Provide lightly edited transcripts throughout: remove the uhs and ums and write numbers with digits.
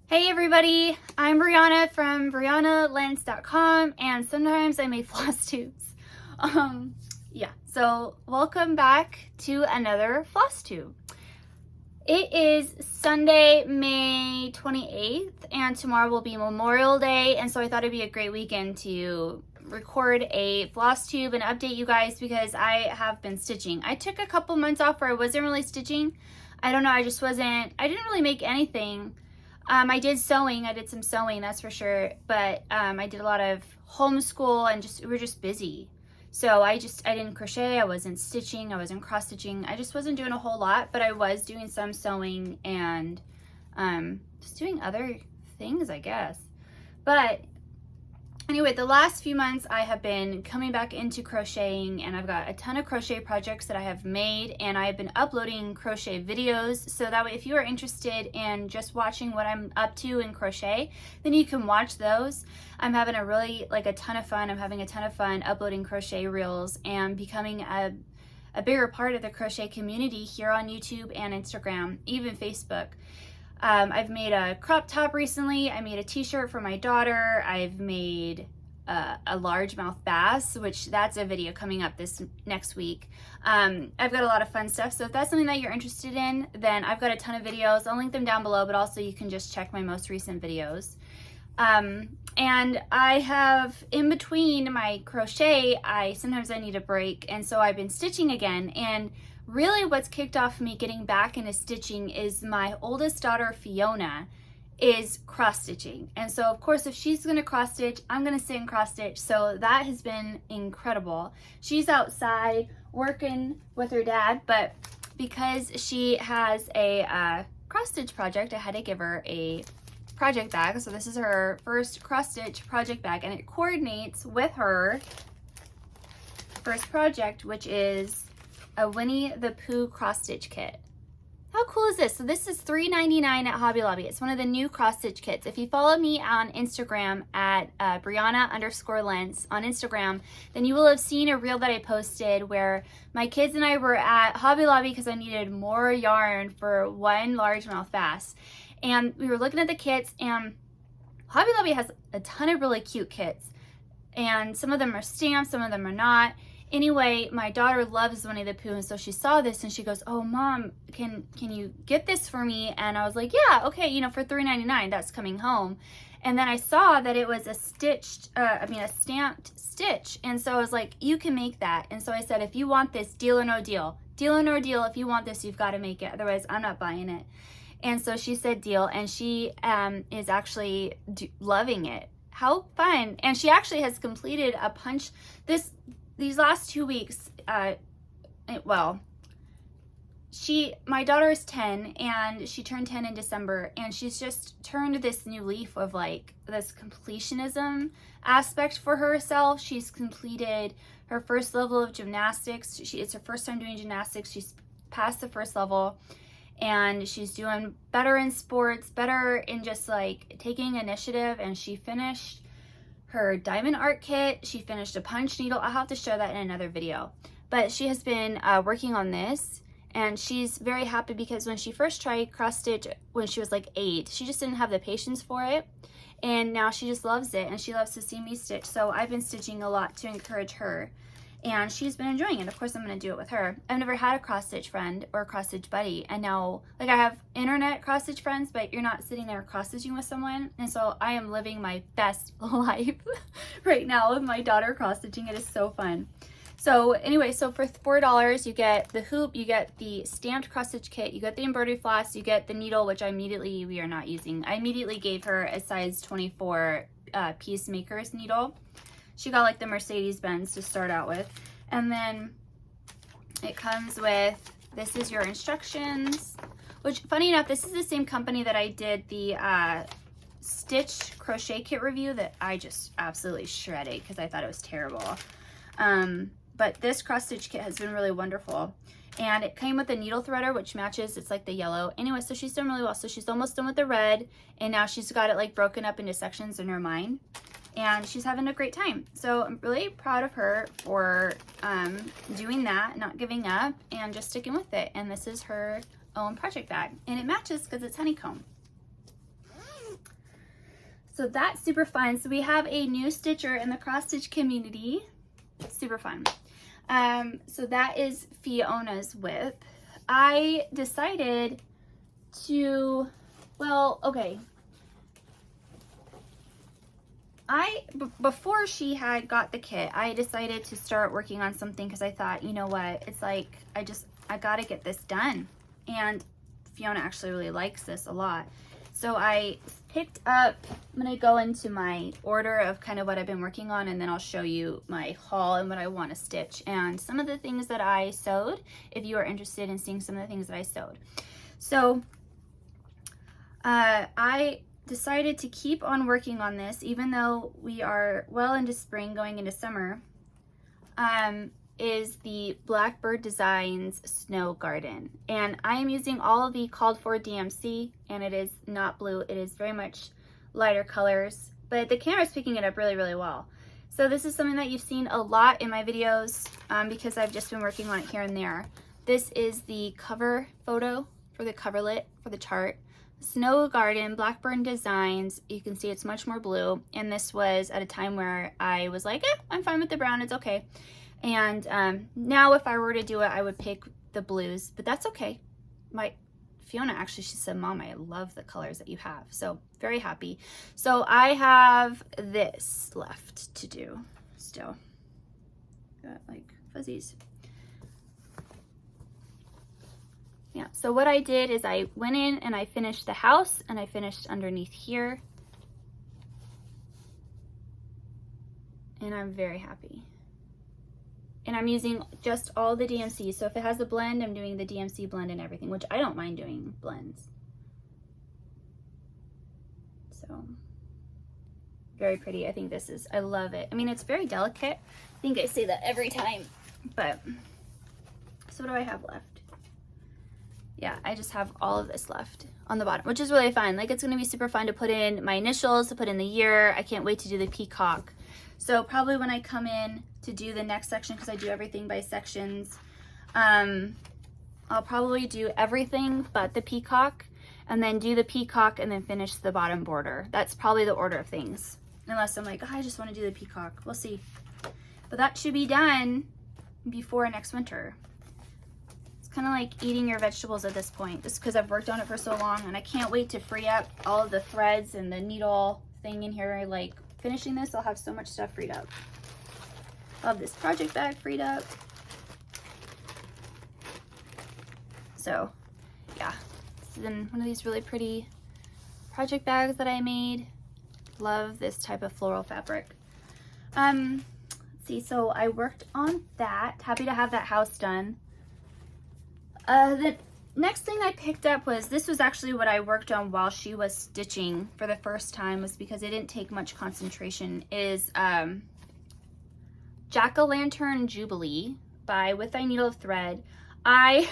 Hey everybody, I'm Brianna from BriannaLentz.com, and sometimes I make floss tubes. So welcome back to another floss tube. It is Sunday, May 28th, and tomorrow will be Memorial Day, and so I thought it'd be a great weekend to record a floss tube and update you guys because I have been stitching. I took a couple months off where I wasn't really stitching. I don't know, I didn't really make anything. I did sewing, I did some sewing, that's for sure, but I did a lot of homeschool and we were just busy. So I didn't crochet, I wasn't stitching, I wasn't cross stitching, I just wasn't doing a whole lot, but I was doing some sewing and just doing other things, I guess. But anyway, the last few months I have been coming back into crocheting, and I've got a ton of crochet projects that I have made, and I've been uploading crochet videos, so that way if you are interested in just watching what I'm up to in crochet, then you can watch those. I'm having a ton of fun. I'm having a ton of fun uploading crochet reels and becoming a bigger part of the crochet community here on YouTube and Instagram, even Facebook. I've made a crop top recently. I made a t-shirt for my daughter. I've made a largemouth bass, which that's a video coming up this next week. I've got a lot of fun stuff. So if that's something that you're interested in, then I've got a ton of videos. I'll link them down below, but also you can just check my most recent videos. And I have, in between my crochet, sometimes I need a break. And so I've been stitching again. And really what's kicked off me getting back into stitching is my oldest daughter, Fiona, is cross stitching. And so of course, if she's gonna cross stitch, I'm gonna sit and cross stitch. So that has been incredible. She's outside working with her dad, but because she has a cross stitch project, I had to give her a project bag. So this is her first cross stitch project bag, and it coordinates with her first project, which is a Winnie the Pooh cross stitch kit. How cool is this? So this is $3.99 at Hobby Lobby. It's one of the new cross stitch kits. If you follow me on Instagram at Brianna_Lentz on Instagram, then you will have seen a reel that I posted where my kids and I were at Hobby Lobby because I needed more yarn for one largemouth bass. And we were looking at the kits, and Hobby Lobby has a ton of really cute kits. And some of them are stamped, some of them are not. Anyway, my daughter loves Winnie the Pooh, and so she saw this and she goes, "Oh, Mom, can you get this for me?" And I was like, "Yeah, okay, for $3.99, that's coming home." And then I saw that it was a stamped stitch, and so I was like, "You can make that." And so I said, "If you want this, deal or no deal. Deal or no deal. If you want this, you've got to make it. Otherwise, I'm not buying it." And so she said deal, and she is actually loving it. How fun! And she actually has completed a punch these last 2 weeks. My daughter is 10, and she turned 10 in December, and she's just turned this new leaf of like this completionism aspect for herself. She's completed her first level of gymnastics. It's her first time doing gymnastics. She's passed the first level, and she's doing better in sports, better in just like taking initiative. And she finished her diamond art kit. She finished a punch needle. I'll have to show that in another video. But she has been working on this, and she's very happy because when she first tried cross stitch when she was like 8, she just didn't have the patience for it. And now she just loves it, and she loves to see me stitch. So I've been stitching a lot to encourage her, and she's been enjoying it. Of course, I'm going to do it with her. I've never had a cross stitch friend or a cross stitch buddy, and now I have internet cross stitch friends, but you're not sitting there cross stitching with someone. And so I am living my best life right now with my daughter cross stitching. It is so fun. So anyway, so for $4 you get the hoop, you get the stamped cross stitch kit, you get the embroidery floss, you get the needle, which we are not using. I immediately gave her a size 24 Peacemaker's needle. She got like the Mercedes-Benz to start out with. And then it comes with, this is your instructions, which funny enough, this is the same company that I did the stitch crochet kit review that I just absolutely shredded because I thought it was terrible. But this cross stitch kit has been really wonderful. And it came with a needle threader, which matches, it's like the yellow. Anyway, so she's done really well. So she's almost done with the red, and now she's got it like broken up into sections in her mind. And she's having a great time. So I'm really proud of her for doing that, not giving up, and just sticking with it. And this is her own project bag. And it matches because it's honeycomb. So that's super fun. So we have a new stitcher in the cross stitch community. Super fun. So that is Fiona's whip. I decided to, well, okay. Before she had got the kit, I decided to start working on something because I thought, you know what, it's like, I gotta get this done. And Fiona actually really likes this a lot. So I picked up, I'm gonna go into my order of kind of what I've been working on, and then I'll show you my haul and what I want to stitch and some of the things that I sewed, if you are interested in seeing some of the things that I sewed. So I decided to keep on working on this, even though we are well into spring going into summer, is the Blackbird Designs Snow Garden. And I am using all of the called for DMC, and it is not blue. It is very much lighter colors, but the camera is picking it up really, really well. So this is something that you've seen a lot in my videos because I've just been working on it here and there. This is the cover photo for the coverlet for the chart. Snow Garden, Blackbird Designs. You can see it's much more blue, and this was at a time where I was like, I'm fine with the brown, it's okay. And now if I were to do it, I would pick the blues, but that's okay. Fiona actually, she said, Mom, I love the colors that you have. So very happy. So I have this left to do still. Got like fuzzies. Yeah, so what I did is I went in and I finished the house, and I finished underneath here. And I'm very happy. And I'm using just all the DMC. So if it has a blend, I'm doing the DMC blend and everything, which I don't mind doing blends. So very pretty. I think this is, I love it. I mean, it's very delicate. I think I say that every time, but so what do I have left? Yeah, I just have all of this left on the bottom, which is really fun. Like, it's gonna be super fun to put in my initials, to put in the year. I can't wait to do the peacock. So probably when I come in to do the next section, because I do everything by sections, I'll probably do everything but the peacock, and then do the peacock and then finish the bottom border. That's probably the order of things. Unless I'm like, oh, I just want to do the peacock. We'll see. But that should be done before next winter. It's kind of like eating your vegetables at this point, just because I've worked on it for so long, and I can't wait to free up all of the threads and the needle thing in here. Like, finishing this, I'll have so much stuff freed up. I'll have this project bag freed up. So yeah, this is in one of these really pretty project bags that I made. Love this type of floral fabric. Let's see, so I worked on that. Happy to have that house done. The next thing I picked up was, this was actually what I worked on while she was stitching for the first time, was because it didn't take much concentration, is Jack-o'-lantern Jubilee by With Thy Needle of Thread. I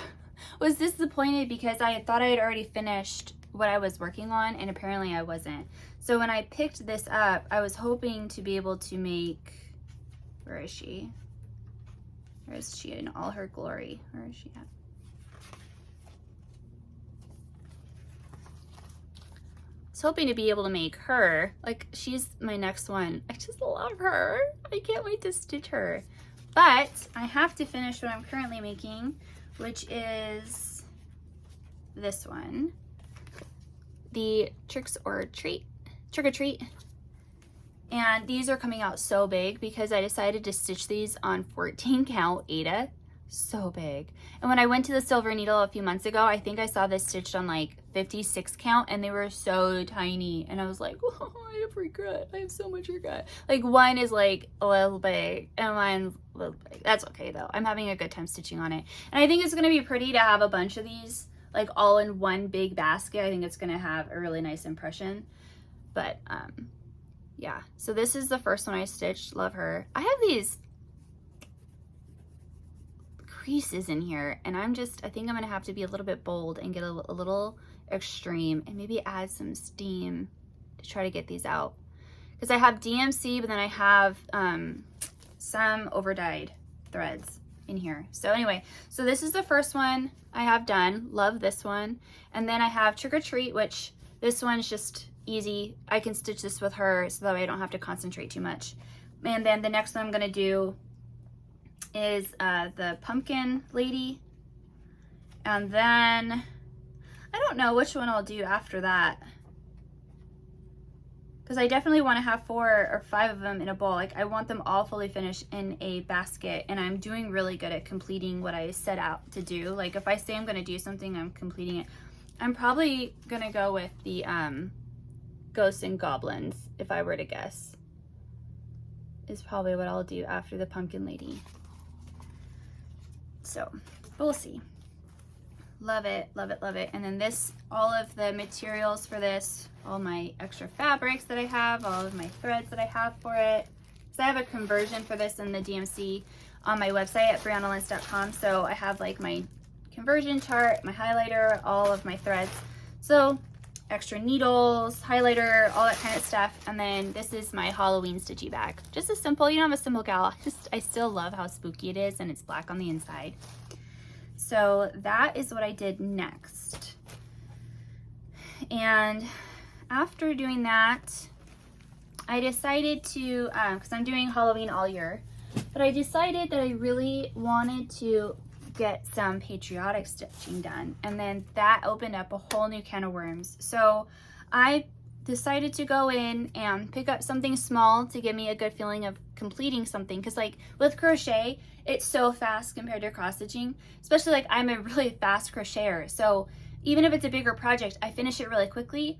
was disappointed because I thought I had already finished what I was working on, and apparently I wasn't. So when I picked this up, I was hoping to be able to make, where is she? Where is she in all her glory? Where is she at? I was hoping to be able to make her, like, she's my next one. I just love her. I can't wait to stitch her. But I have to finish what I'm currently making, which is this one. The Trick or Treat. And these are coming out so big because I decided to stitch these on 14 count Aida. So big. And when I went to the Silver Needle a few months ago, I think I saw this stitched on like 56 count, and they were so tiny, and I was like, oh, I have regret. I have so much regret. Like, one is like a little big and mine's a little big. That's okay though. I'm having a good time stitching on it, and I think it's going to be pretty to have a bunch of these like all in one big basket. I think it's going to have a really nice impression. But yeah, so this is the first one I stitched. Love her. I have these creases in here, and I think I'm gonna have to be a little bit bold and get a little extreme and maybe add some steam to try to get these out, because I have DMC, but then I have some over dyed threads in here. So anyway, so this is the first one I have done. Love this one. And then I have Trick or Treat, which this one's just easy. I can stitch this with her so that way I don't have to concentrate too much. And then the next one I'm gonna do is the pumpkin lady. And then I don't know which one I'll do after that, because I definitely want to have 4 or 5 of them in a bowl. Like, I want them all fully finished in a basket, and I'm doing really good at completing what I set out to do. Like, if I say I'm going to do something, I'm completing it. I'm probably going to go with the Ghosts and Goblins, if I were to guess, is probably what I'll do after the pumpkin lady. So, we'll see. Love it, love it, love it. And then this, all of the materials for this, all my extra fabrics that I have, all of my threads that I have for it. So I have a conversion for this in the DMC on my website at briannalentz.com. So I have like my conversion chart, my highlighter, all of my threads. So extra needles, highlighter, all that kind of stuff. And then this is my Halloween stitchy bag. Just a simple, you know, I'm a simple gal. I still love how spooky it is, and it's black on the inside. So that is what I did next. And after doing that, I decided to, because I'm doing Halloween all year, but I decided that I really wanted to get some patriotic stitching done. And then that opened up a whole new can of worms. So I decided to go in and pick up something small to give me a good feeling of completing something, because like with crochet, it's so fast compared to cross stitching, especially like I'm a really fast crocheter. So even if it's a bigger project, I finish it really quickly.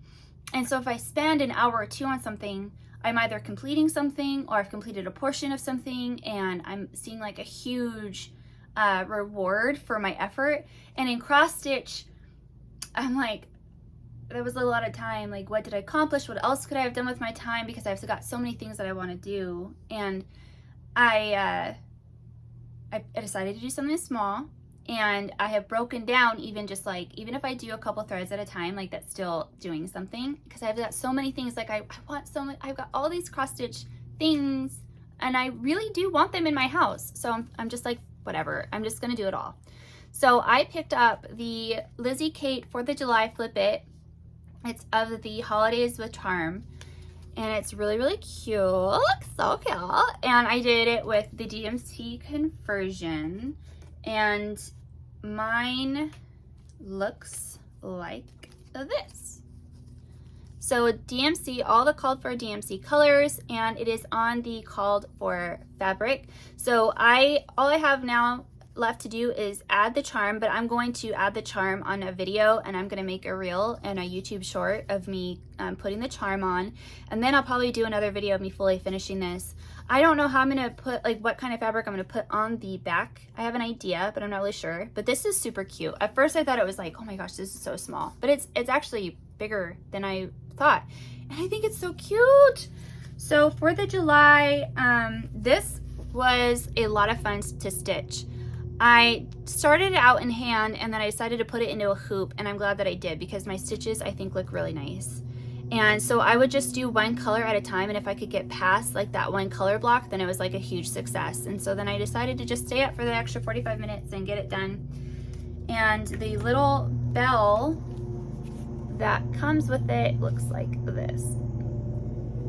And so if I spend an hour or 2 on something, I'm either completing something or I've completed a portion of something, and I'm seeing like a huge reward for my effort. And in cross stitch, I'm like, there was a lot of time, like what did I accomplish? What else could I have done with my time? Because I've got so many things that I want to do. And I decided to do something small, and I have broken down even just like, even if I do a couple threads at a time, like that's still doing something, because I've got so many things. Like I want so many, I've got all these cross stitch things, and I really do want them in my house. So I'm just like, whatever, I'm just gonna do it all. So I picked up the Lizzie Kate 4th of July Flip It. It's of the Holidays with Charm, and it's really, really cute, so cute. And I did it with the DMC conversion, and mine looks like this. So DMC, all the called for DMC colors, and it is on the called for fabric. So all I have now left to do is add the charm, but I'm going to add the charm on a video, and I'm going to make a reel and a YouTube short of me putting the charm on, and then I'll probably do another video of me fully finishing this. I don't know how I'm going to put, like what kind of fabric I'm going to put on the back. I have an idea, but I'm not really sure. But this is super cute. At first I thought it was like, oh my gosh, this is so small, but it's actually bigger than I thought, and I think it's so cute. So 4th of July, this was a lot of fun to stitch. I started it out in hand, and then I decided to put it into a hoop, and I'm glad that I did, because my stitches I think look really nice. And so I would just do one color at a time, and if I could get past like that one color block, then it was like a huge success. And so then I decided to just stay up for the extra 45 minutes and get it done. And the little bell that comes with it looks like this.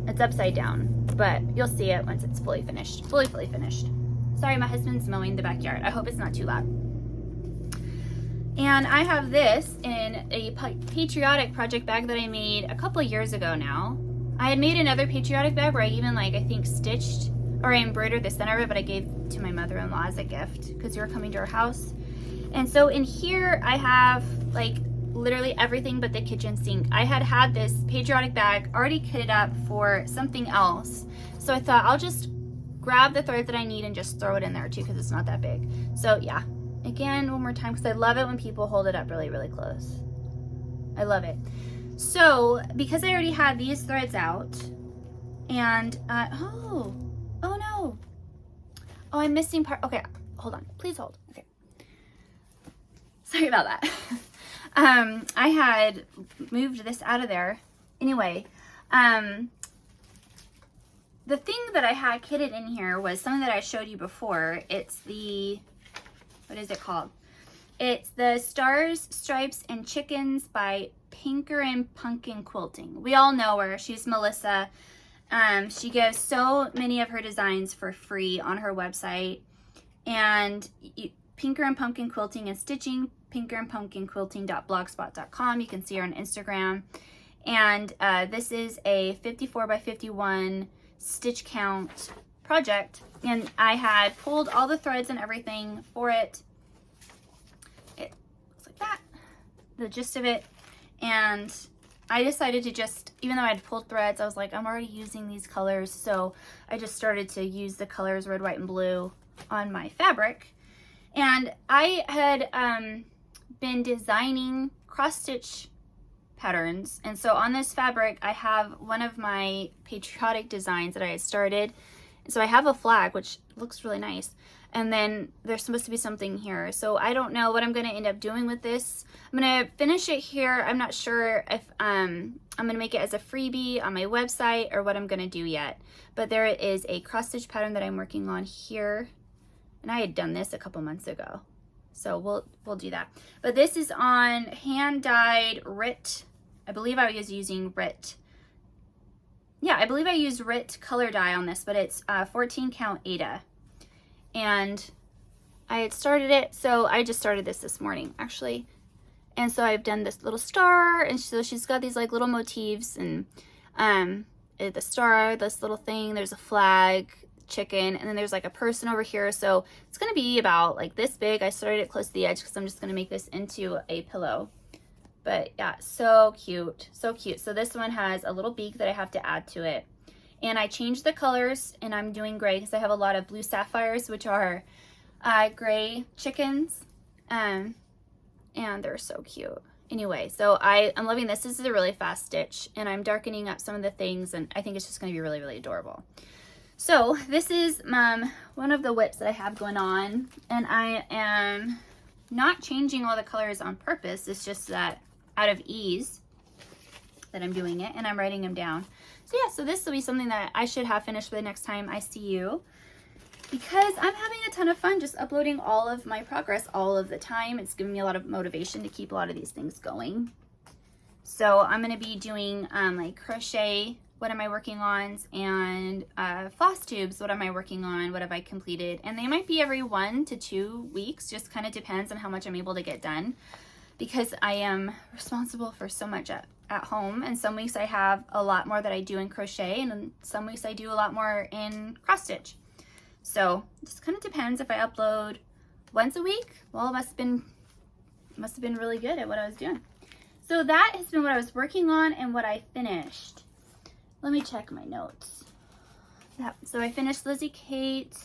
It's upside down, but you'll see it once it's fully finished, fully finished. Sorry, my husband's mowing the backyard. I hope it's not too loud. And I have this in a patriotic project bag that I made a couple of years ago now. I had made another patriotic bag where I even like, I think stitched or I embroidered the center of it, but I gave to my mother-in-law as a gift because you were coming to her house. And so in here I have like literally everything but the kitchen sink. I had this patriotic bag already kitted up for something else. So I thought I'll just grab the thread that I need and just throw it in there too, because it's not that big. So yeah, again, one more time, because I love it when people hold it up really, really close. I love it. So because I already had these threads out, and oh no. Oh, I'm missing part. Okay, hold on, please hold. Okay. Sorry about that. I had moved this out of there. Anyway, the thing that I had kitted in here was something that I showed you before. It's the, what is it called? It's the Stars, Stripes, and Chickens by Pinker and Pumpkin Quilting. We all know her. She's Melissa. She gives so many of her designs for free on her website. And Pinker and Pumpkin Quilting and Stitching, pinkerandpumpkinquilting.blogspot.com. You can see her on Instagram. And this is a 54 by 51 stitch count project. And I had pulled all the threads and everything for it. It looks like that, the gist of it. And I decided to just, even though I had pulled threads, I was like, I'm already using these colors. So I just started to use the colors red, white, and blue on my fabric. And I had been designing cross stitch patterns. And so on this fabric, I have one of my Patriotic designs that I had started. So I have a flag, which looks really nice. And then there's supposed to be something here. So I don't know what I'm going to end up doing with this. I'm going to finish it here. I'm not sure if I'm going to make it as a freebie on my website or what I'm going to do yet. But there is a cross stitch pattern that I'm working on here. And I had done this a couple months ago. So we'll do that. But this is on hand dyed RIT. I believe I was using RIT. Yeah, I believe I used RIT color dye on this, but it's 14 count Ada. And I had started it, so I just started this morning, actually. And so I've done this little star, and so she's got these like little motifs, and the star, this little thing, there's a flag, chicken, and then there's like a person over here. So it's gonna be about like this big. I started it close to the edge because I'm just gonna make this into a pillow. But yeah, so cute, so cute. So this one has a little beak that I have to add to it. And I changed the colors, and I'm doing gray because I have a lot of blue sapphires, which are gray chickens. And they're so cute. Anyway, so I'm loving this. This is a really fast stitch, and I'm darkening up some of the things, and I think it's just going to be really, really adorable. So this is one of the whips that I have going on, and I am not changing all the colors on purpose. It's just that out of ease that I'm doing it, and I'm writing them down. So yeah, so this will be something that I should have finished by the next time I see you, because I'm having a ton of fun just uploading all of my progress all of the time. It's giving me a lot of motivation to keep a lot of these things going. So I'm going to be doing like crochet, what am I working on, and floss tubes, what am I working on, what have I completed, and they might be every 1 to 2 weeks, just kind of depends on how much I'm able to get done, because I am responsible for so much at home, and some weeks I have a lot more that I do in crochet, and then some weeks I do a lot more in cross stitch. So it just kind of depends. If I upload once a week, well, it must have been really good at what I was doing. So that has been what I was working on and what I finished. Let me check my notes. Yeah, so I finished Lizzie Kate.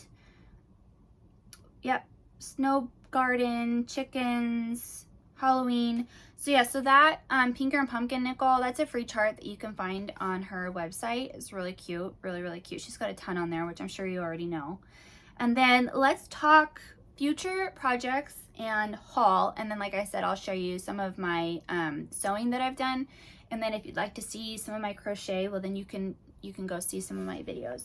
Yep, Snow Garden, Chickens, Halloween. So yeah, so that Pinker and Pumpkin Nickel, that's a free chart that you can find on her website. It's really cute, really, really cute. She's got a ton on there, which I'm sure you already know. And then let's talk future projects and haul. And then, like I said, I'll show you some of my sewing that I've done. And then if you'd like to see some of my crochet, well, then you can go see some of my videos.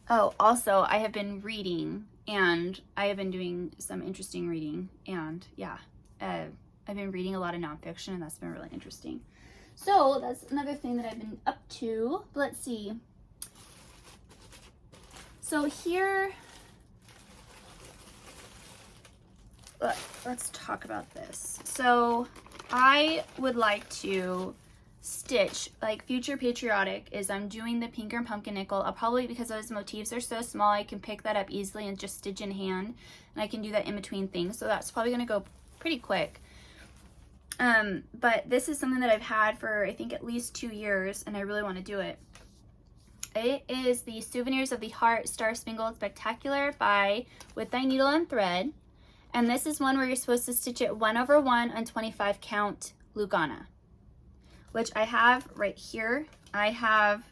Oh, also, I have been reading, and I have been doing some interesting reading, and yeah, I've been reading a lot of nonfiction, and that's been really interesting. So that's another thing that I've been up to. Let's see. So here, let's talk about this. So I would like to stitch, like future Patriotic is I'm doing the Pinker and Pumpkin Nickel. I'll probably, because those motifs are so small, I can pick that up easily and just stitch in hand, and I can do that in between things. So that's probably going to go pretty quick. But this is something that I've had for, I think, at least 2 years, and I really want to do it. It is the Souvenirs of the Heart Star Spangled Spectacular by With Thy Needle and Thread. And this is one where you're supposed to stitch it 1/1 on 25 count Lugana, which I have right here. I have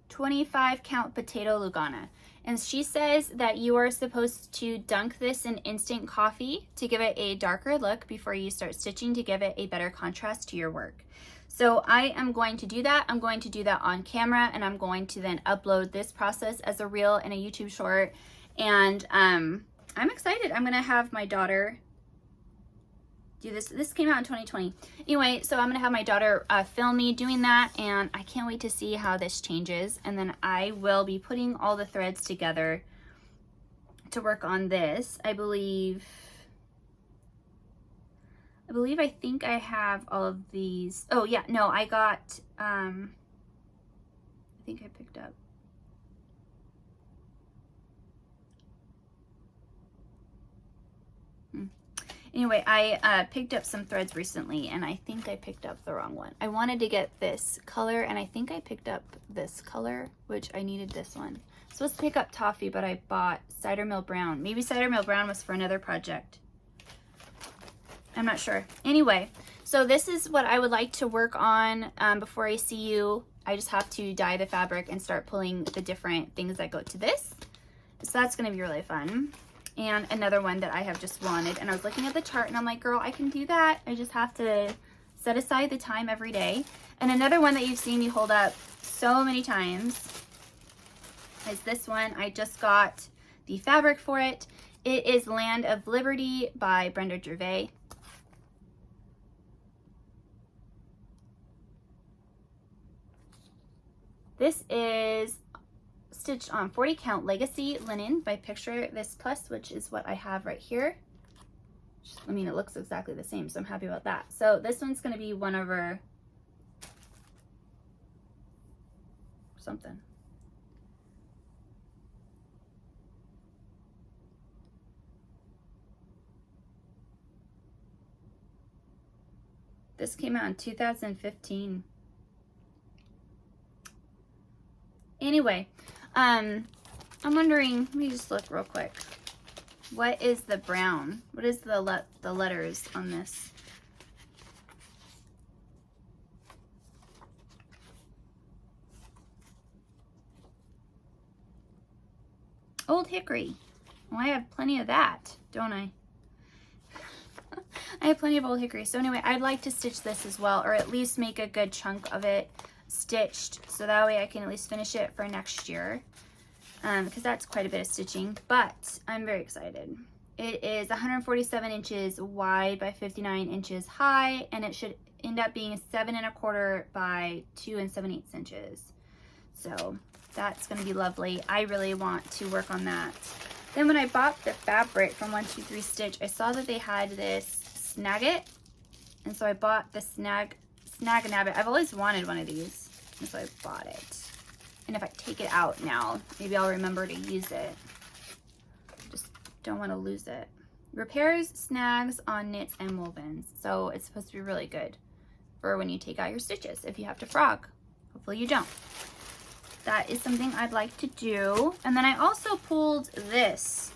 25 count potato Lugana. And she says that you are supposed to dunk this in instant coffee to give it a darker look before you start stitching, to give it a better contrast to your work. So I am going to do that. I'm going to do that on camera, and I'm going to then upload this process as a reel and a YouTube short. And I'm excited. I'm gonna have my daughter do this. This came out in 2020. Anyway, so I'm gonna have my daughter film me doing that, and I can't wait to see how this changes. And then I will be putting all the threads together to work on this. I think I have all of these. Oh yeah, no, I got, I think I picked up. Anyway, I picked up some threads recently, and I think I picked up the wrong one. I wanted to get this color, and I think I picked up this color, which I needed this one. Supposed to pick up toffee, but I bought cider mill brown. Maybe cider mill brown was for another project. I'm not sure. Anyway, so this is what I would like to work on before I see you. I just have to dye the fabric and start pulling the different things that go to this. So that's going to be really fun. And another one that I have just wanted, and I was looking at the chart and I'm like, girl, I can do that. I just have to set aside the time every day. And another one that you've seen me hold up so many times is this one. I just got the fabric for it. It is Land of Liberty by Brenda Gervais. This is stitched on 40 count legacy linen by Picture This Plus, which is what I have right here. I mean, it looks exactly the same, so I'm happy about that. So this one's going to be 1/something. This came out in 2015. Anyway, I'm wondering, let me just look real quick. What is the brown? What is the letters on this? Old Hickory. Well, I have plenty of that, don't I? I have plenty of Old Hickory. So anyway, I'd like to stitch this as well, or at least make a good chunk of it stitched, so that way I can at least finish it for next year, because that's quite a bit of stitching. But I'm very excited. It is 147 inches wide by 59 inches high, and it should end up being 7 1/4 by 2 7/8 inches. So that's going to be lovely. I really want to work on that. Then when I bought the fabric from 123 Stitch, I saw that they had this Snag It, and so I bought the Snag and I've always wanted one of these, and so I bought it. And if I take it out now, maybe I'll remember to use it. Just don't want to lose it. Repairs snags on knits and wovens. So it's supposed to be really good for when you take out your stitches. If you have to frog, hopefully you don't. That is something I'd like to do. And then I also pulled this,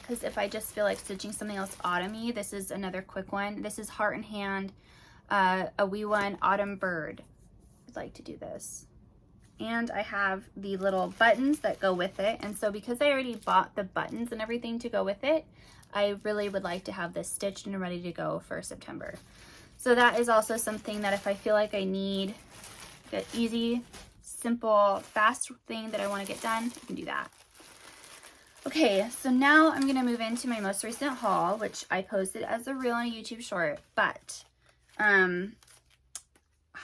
because if I just feel like stitching something else autumny, this is another quick one. This is Heart and Hand, a wee one, Autumn Bird. I'd like to do this. And I have the little buttons that go with it. And so because I already bought the buttons and everything to go with it, I really would like to have this stitched and ready to go for September. So that is also something that if I feel like I need an easy, simple, fast thing that I want to get done, I can do that. Okay, so now I'm going to move into my most recent haul, which I posted as a reel and a YouTube short, but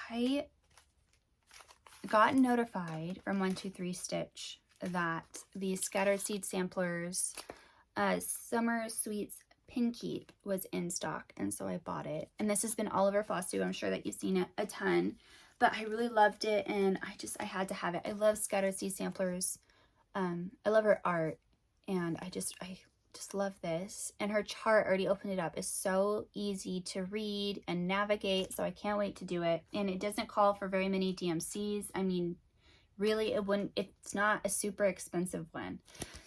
I got notified from 123 Stitch that the Scattered Seed Samplers Summer Sweets Pin Keep was in stock, and so I bought it. And this has been all over Flosstube. I'm sure that you've seen it a ton, but I really loved it, and I had to have it. I love Scattered Seed Samplers. I love her art, and I just love this. And her chart, already opened it up, is so easy to read and navigate, so I can't wait to do it. And it doesn't call for very many DMCs. I mean, really, it's not a super expensive one.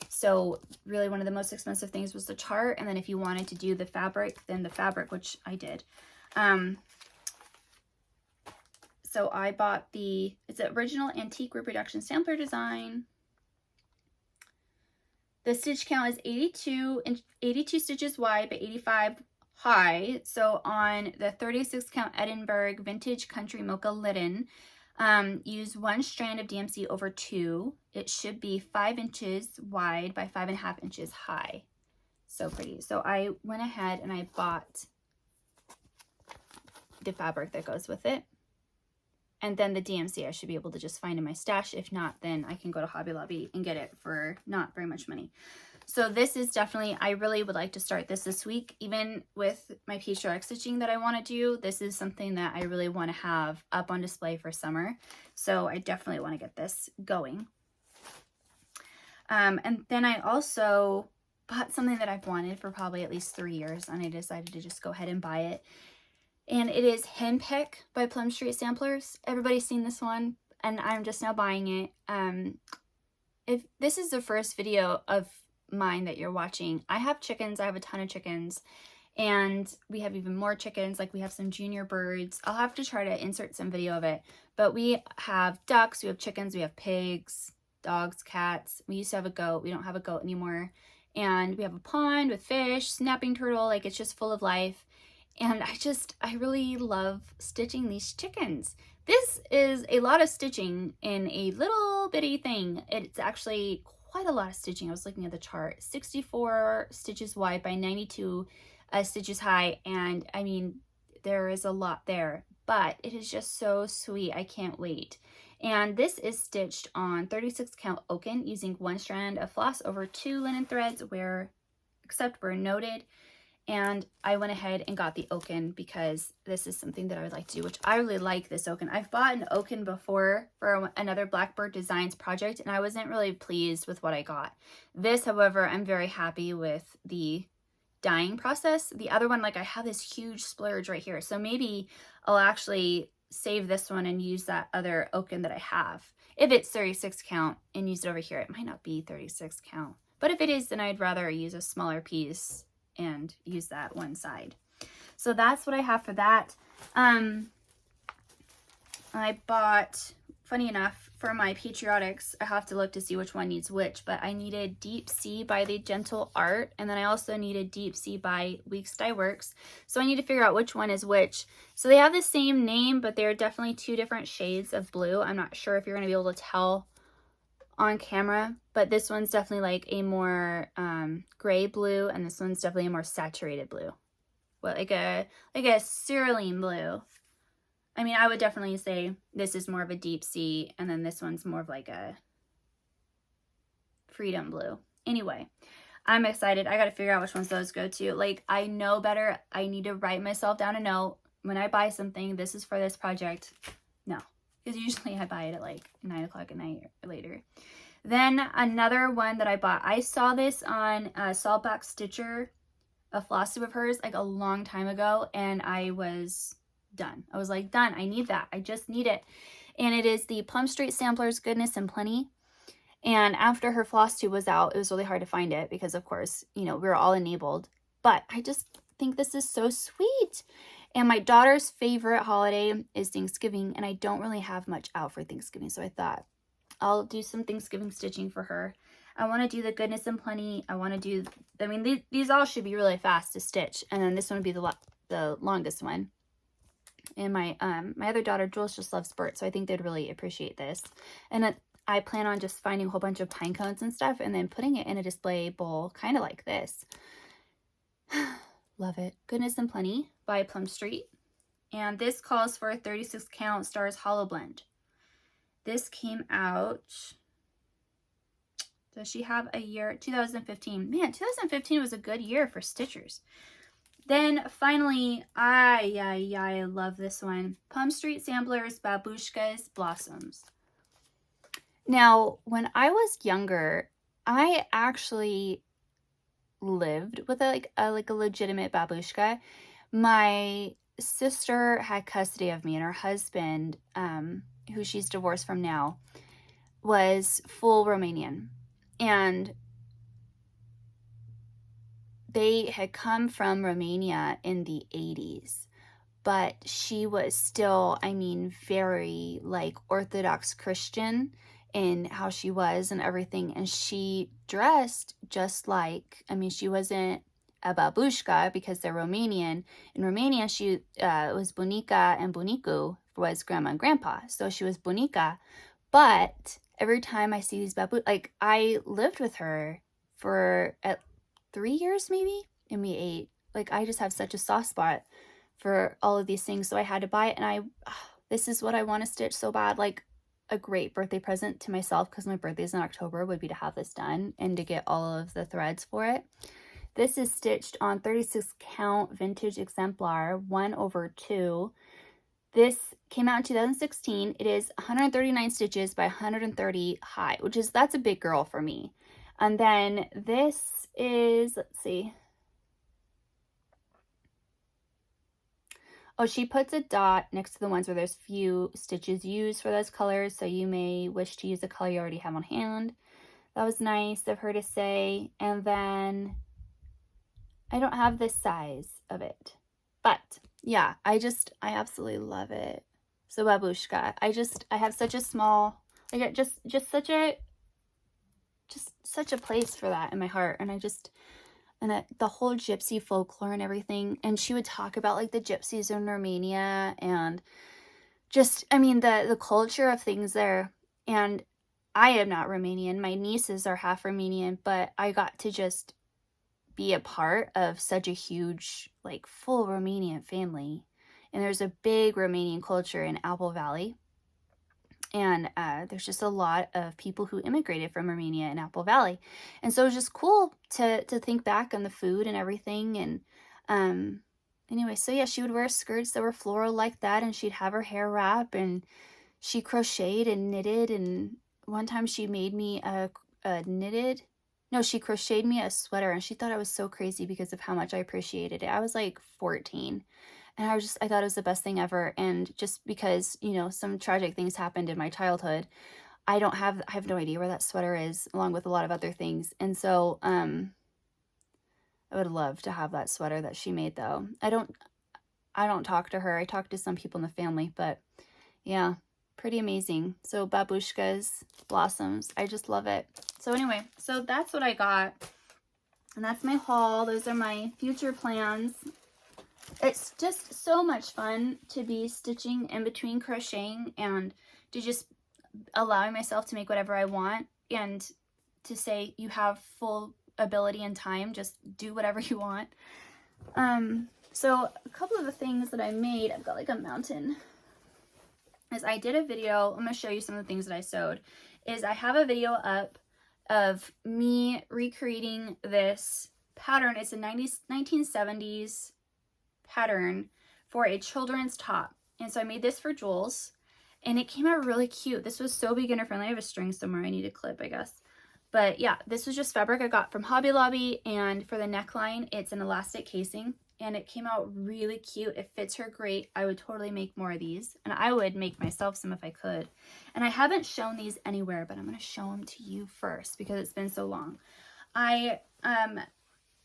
So really one of the most expensive things was the chart, and then if you wanted to do the fabric, then the fabric, which I did. So I bought it's an original antique reproduction sampler design. The stitch count is 82 stitches wide by 85 high. So on the 36 count Edinburgh Vintage Country Mocha Linen, Use 1 strand of DMC over 2. It should be 5 inches wide by 5.5 inches high. So pretty. So I went ahead and I bought the fabric that goes with it. And then the DMC I should be able to just find in my stash. If not, then I can go to Hobby Lobby and get it for not very much money. So this is definitely, I really would like to start this week. Even with my patriotic stitching that I want to do, this is something that I really want to have up on display for summer. So I definitely want to get this going. And then I also bought something that I've wanted for probably at least 3 years, and I decided to just go ahead and buy it. And it is Henpick by Plum Street Samplers. Everybody's seen this one, and I'm just now buying it. If this is the first video of mine that you're watching, I have chickens. I have a ton of chickens, and we have even more chickens. Like, we have some junior birds. I'll have to try to insert some video of it. But we have ducks, we have chickens, we have pigs, dogs, cats. We used to have a goat. We don't have a goat anymore. And we have a pond with fish, snapping turtle. Like, it's just full of life. And I really love stitching these chickens. This is a lot of stitching in a little bitty thing. It's actually quite a lot of stitching. I was looking at the chart. 64 stitches wide by 92 stitches high. And I mean, there is a lot there, but it is just so sweet. I can't wait. And this is stitched on 36 count oaken using 1 strand of floss over 2 linen threads except where noted. And I went ahead and got the oaken because this is something that I would like to do, which I really like this oaken. I've bought an oaken before for another Blackbird Designs project, and I wasn't really pleased with what I got. This, however, I'm very happy with the dyeing process. The other one, like, I have this huge splurge right here. So maybe I'll actually save this one and use that other oaken that I have. If it's 36 count and use it over here, it might not be 36 count. But if it is, then I'd rather use a smaller piece and use that one side. So that's what I have for that. I bought, funny enough, for my Patriotics, I have to look to see which one needs which, but I needed Deep Sea by the Gentle Art, and then I also needed Deep Sea by Weeks Dye Works. So I need to figure out which one is which. So they have the same name, but they're definitely 2 different shades of blue. I'm not sure if you're going to be able to tell on camera, but this one's definitely like a more gray blue, and this one's definitely a more saturated blue. Well, like a cerulean blue. I mean, I would definitely say this is more of a deep sea, and then this one's more of like a freedom blue. Anyway, I'm excited. I got to figure out which ones those go to. Like, I know better. I need to write myself down a note. When I buy something, this is for this project. No. Because usually I buy it at like 9 o'clock at night or later. Then another one that I bought, I saw this on Saltback Stitcher, a Flosstube of hers, like a long time ago, and I was done. I was like, done. I need that. I just need it. And it is the Plum Street Samplers Goodness and Plenty. And after her Flosstube was out, it was really hard to find it because, of course, you know, we were all enabled. But I just think this is so sweet. And my daughter's favorite holiday is Thanksgiving, and I don't really have much out for Thanksgiving, so I thought I'll do some Thanksgiving stitching for her. I want to do the Goodness and Plenty. I want to do, I mean, these all should be really fast to stitch, and then this one would be the longest one. And my other daughter, Jules, just loves Bert, so I think they'd really appreciate this. And I plan on just finding a whole bunch of pine cones and stuff, and then putting it in a display bowl, kind of like this. Love it. Goodness and Plenty by Plum Street. And this calls for a 36 count Stars Hollow Blend. This came out, does she have a year? 2015. Man, 2015 was a good year for stitchers. Then finally, I love this one. Plum Street Samplers Babushka's Blossoms. Now, when I was younger, I actually lived with a legitimate babushka. My sister had custody of me, and her husband, who she's divorced from now, was full Romanian. And they had come from Romania in the 80s, but she was still, I mean, very like Orthodox Christian in how she was and everything. And she dressed just like, I mean, she wasn't a babushka because they're Romanian. In Romania, she was bunica and bunicu was grandma and grandpa. So she was Bonica. But every time I see these baboons, like I lived with her for 3 years maybe, and we ate. Like I just have such a soft spot for all of these things. So I had to buy it, and this is what I want to stitch so bad. Like a great birthday present to myself, because my birthday's in October, would be to have this done and to get all of the threads for it. This is stitched on 36 count vintage exemplar 1/2. This came out in 2016. It is 139 stitches by 130 high, that's a big girl for me. And then this is, let's see. Oh, she puts a dot next to the ones where there's few stitches used for those colors, so you may wish to use a color you already have on hand. That was nice of her to say. And then I don't have this size of it, but yeah, I absolutely love it. So babushka, I have such a small, like just such a place for that in my heart. And the whole gypsy folklore and everything. And she would talk about like the gypsies in Romania and just, I mean, the culture of things there. And I am not Romanian. My nieces are half Romanian, but I got to just be a part of such a huge, like, full Romanian family. And there's a big Romanian culture in Apple Valley. And there's just a lot of people who immigrated from Romania in Apple Valley. And so it was just cool to think back on the food and everything. And anyway, so yeah, she would wear skirts that were floral like that, and she'd have her hair wrap, and she crocheted and knitted. And one time she made me she crocheted me a sweater, and she thought I was so crazy because of how much I appreciated it. I was like 14. And I thought it was the best thing ever. And just because, you know, some tragic things happened in my childhood, I have no idea where that sweater is, along with a lot of other things. And so, I would love to have that sweater that she made, though. I don't talk to her. I talk to some people in the family, but yeah, pretty amazing. So babushkas, blossoms, I just love it. So anyway, so that's what I got. And that's my haul. Those are my future plans. It's just so much fun to be stitching in between crocheting and to just allowing myself to make whatever I want, and to say you have full ability and time, just do whatever you want. So a couple of the things that I made, I've got like a mountain, is I did a video. I'm going to show you some of the things that I sewed. I have a video up of me recreating this pattern. It's a 1970s pattern for a children's top. And so I made this for Jules, and it came out really cute. This was so beginner friendly. I have a string somewhere I need to clip, I guess. But yeah, this was just fabric I got from Hobby Lobby, and for the neckline, it's an elastic casing, and it came out really cute. It fits her great. I would totally make more of these, and I would make myself some if I could. And I haven't shown these anywhere, but I'm going to show them to you first because it's been so long. I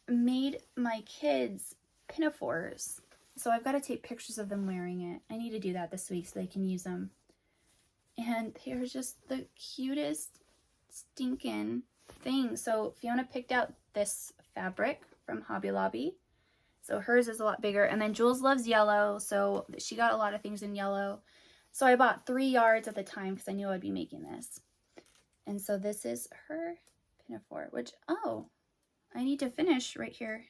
made my kids pinafores, so I've got to take pictures of them wearing it. I need to do that this week so they can use them. And they're just the cutest stinking thing. So Fiona picked out this fabric from Hobby Lobby, so hers is a lot bigger. And then Jules loves yellow, so she got a lot of things in yellow. So I bought 3 yards at the time because I knew I'd be making this. And so this is her pinafore, which, oh, I need to finish right here.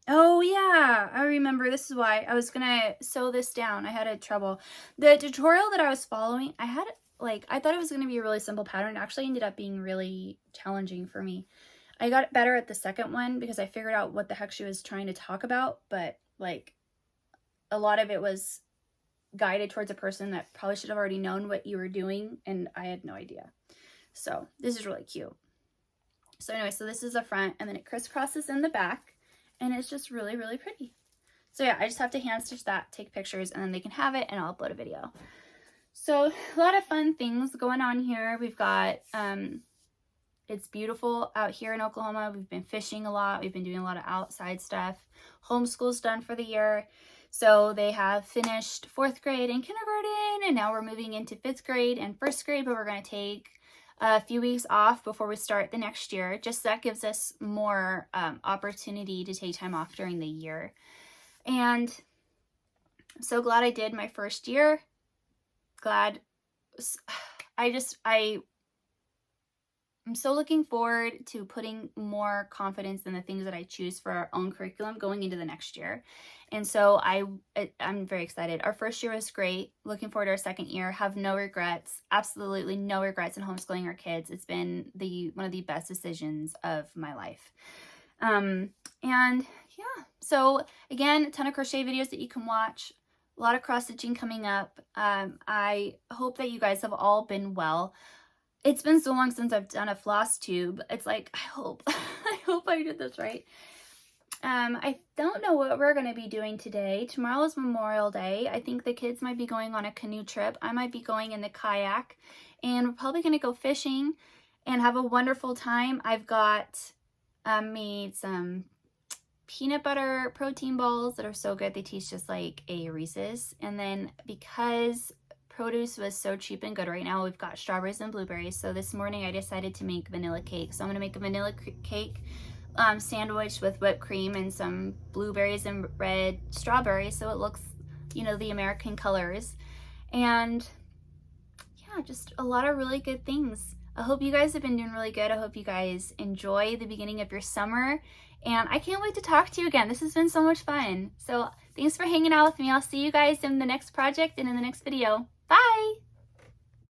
Oh yeah, I remember. This is why I was gonna sew this down. I had trouble. The tutorial that I was following, I thought it was gonna be a really simple pattern. It actually ended up being really challenging for me. I got better at the second one because I figured out what the heck she was trying to talk about, but like a lot of it was guided towards a person that probably should have already known what you were doing, and I had no idea. So this is really cute. So anyway, so this is the front, and then it crisscrosses in the back. And it's just really, really pretty. So yeah, I just have to hand stitch that, take pictures, and then they can have it, and I'll upload a video. So a lot of fun things going on here. We've got, it's beautiful out here in Oklahoma. We've been fishing a lot. We've been doing a lot of outside stuff. Homeschool's done for the year. So they have finished 4th grade and kindergarten, and now we're moving into 5th grade and 1st grade, but we're going to take a few weeks off before we start the next year. Just that gives us more opportunity to take time off during the year. And I'm so glad I did my first year. Glad. I'm so looking forward to putting more confidence in the things that I choose for our own curriculum going into the next year. And so I'm very excited. Our first year was great. Looking forward to our second year. Have no regrets. Absolutely no regrets in homeschooling our kids. It's been one of the best decisions of my life. And yeah, so again, a ton of crochet videos that you can watch. A lot of cross stitching coming up. I hope that you guys have all been well. It's been so long since I've done a floss tube. It's like, I hope I did this right. I don't know what we're going to be doing today. Tomorrow is Memorial Day. I think the kids might be going on a canoe trip. I might be going in the kayak, and we're probably going to go fishing and have a wonderful time. I've got made some peanut butter protein balls that are so good. They taste just like a Reese's. And then because produce was so cheap and good right now, we've got strawberries and blueberries. So this morning I decided to make vanilla cake. So I'm going to make a vanilla cake sandwich with whipped cream and some blueberries and red strawberries, so it looks, you know, the American colors. And yeah, just a lot of really good things. I hope you guys have been doing really good. I hope you guys enjoy the beginning of your summer, and I can't wait to talk to you again. This has been so much fun. So thanks for hanging out with me. I'll see you guys in the next project and in the next video. Bye!